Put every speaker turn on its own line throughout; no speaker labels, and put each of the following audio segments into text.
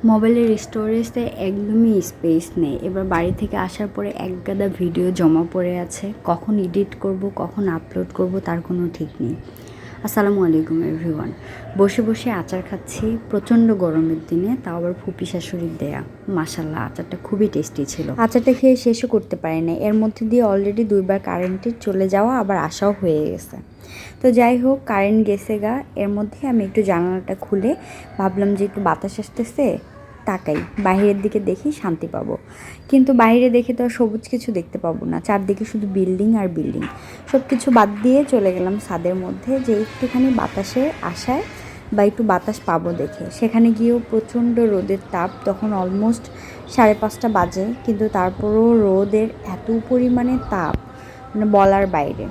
মোবাইলের স্টোরেজে একদমই স্পেস নেই। এবার বাড়ি থেকে আসার পরে একগাদা ভিডিও জমা পড়ে আছে, কখন এডিট করব, কখন আপলোড করব তার কোনো ঠিক নেই। আসসালামু আলাইকুম এভরিওয়ান। বসে বসে আচার খাচ্ছি প্রচণ্ড গরমের দিনে, তাও আবার ফুপি শাশুড়ির দেয়া। মাশাল্লাহ, আচারটা খুবই টেস্টি ছিল। আচারটা খেয়ে শেষও করতে পারি না, এর মধ্যে দিয়ে অলরেডি 2বার কারেন্টের চলে যাওয়া আবার আসাও হয়ে গেছে। তো যাই হোক, কারেন্ট গেছে গা, এর মধ্যে আমি একটু জানালাটা খুলে ভাবলাম যে একটু বাতাস আসতেছে, তাকাই বাইরের দিকে, দেখি শান্তি পাবো। কিন্তু বাইরে দেখে তো আর সবুজ কিছু দেখতে পাবো না, চারদিকে শুধু বিল্ডিং আর বিল্ডিং। সব কিছু বাদ দিয়ে চলে গেলাম ছাদের মধ্যে, যে একটুখানি বাতাসে আসায় বা একটু বাতাস পাবো দেখে। সেখানে গিয়েও প্রচণ্ড রোদের তাপ, তখন অলমোস্ট 5:30 বাজে, কিন্তু তারপরও রোদের এত পরিমাণে তাপ মানে বলার বাইরে।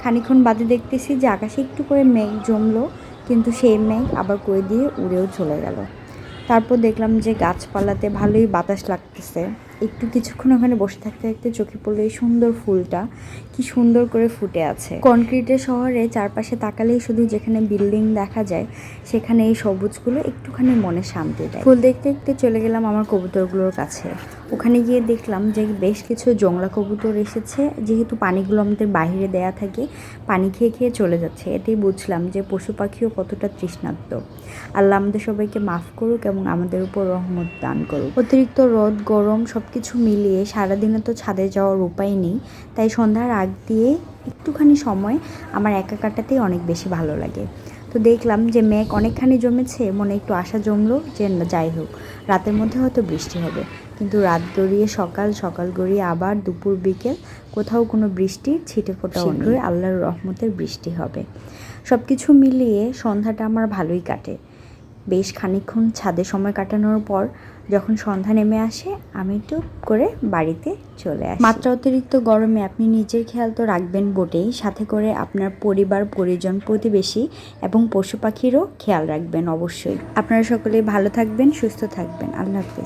খানিকক্ষণ বাদে দেখতেছি যে আকাশে একটু করে মেঘ জমলো, কিন্তু সেই মেঘ আবার কই দিয়ে উড়েও চলে গেল। তারপর দেখলাম যে গাছপালাতে ভালোই বাতাস লাগতেছে। একটু কিছুক্ষণ ওখানে বসে থাকতে থাকতে চোখে পড়লো এই সুন্দর ফুলটা, কি সুন্দর করে ফুটে আছে। কনক্রিটের শহরে চারপাশে তাকালেই শুধু যেখানে বিল্ডিং দেখা যায়, সেখানে এই সবুজগুলো একটুখানি মনে শান্তি দেয়। ফুল দেখতে দেখতে চলে গেলাম আমার কবুতরগুলোর কাছে। ওখানে গিয়ে দেখলাম যে বেশ কিছু জংলা কবুতর এসেছে। যেহেতু পানিগুলো আমাদের বাইরে দেয়া থাকে, পানি খেয়ে খেয়ে চলে যাচ্ছে। এতেই বুঝলাম যে পশু পাখিও কতটা তৃষ্ণার্ত। আল্লাহ আমাদের সবাইকে মাফ করুক এবং আমাদের উপর রহমত দান করুক। অতিরিক্ত রোদ গরম সব কিছু মিলিয়ে সারাদিনে তো ছাদে যাওয়ার উপায় নেই, তাই সন্ধ্যার আগ দিয়ে একটুখানি সময় আমার একা কাটাতেই অনেক বেশি ভালো লাগে। তো দেখলাম যে মেঘ অনেকখানি জমেছে, মনে একটু আশা জমলো যে যাই হোক, রাতের মধ্যে হয়তো বৃষ্টি হবে। কিন্তু রাত গড়িয়ে সকাল, সকাল গড়িয়ে আবার দুপুর বিকেল, কোথাও কোনো বৃষ্টির ছিটে ফোটাও নেই। আল্লাহর রহমতের বৃষ্টি হবে। সব কিছু মিলিয়ে সন্ধ্যাটা আমার ভালোই কাটে। বেশ খানিকক্ষণ ছাদে সময় কাটানোর পর যখন সন্ধ্যা নেমে আসে, আমি টুপ করে বাড়িতে চলে আসি। মাত্রা অতিরিক্ত গরমে আপনি নিজের খেয়াল তো রাখবেন বটেই, সাথে করে আপনার পরিবার পরিজন প্রতিবেশী এবং পশু পাখিরও খেয়াল রাখবেন অবশ্যই। আপনারা সকলে ভালো থাকবেন, সুস্থ থাকবেন। আল্লাহ হাফেজ।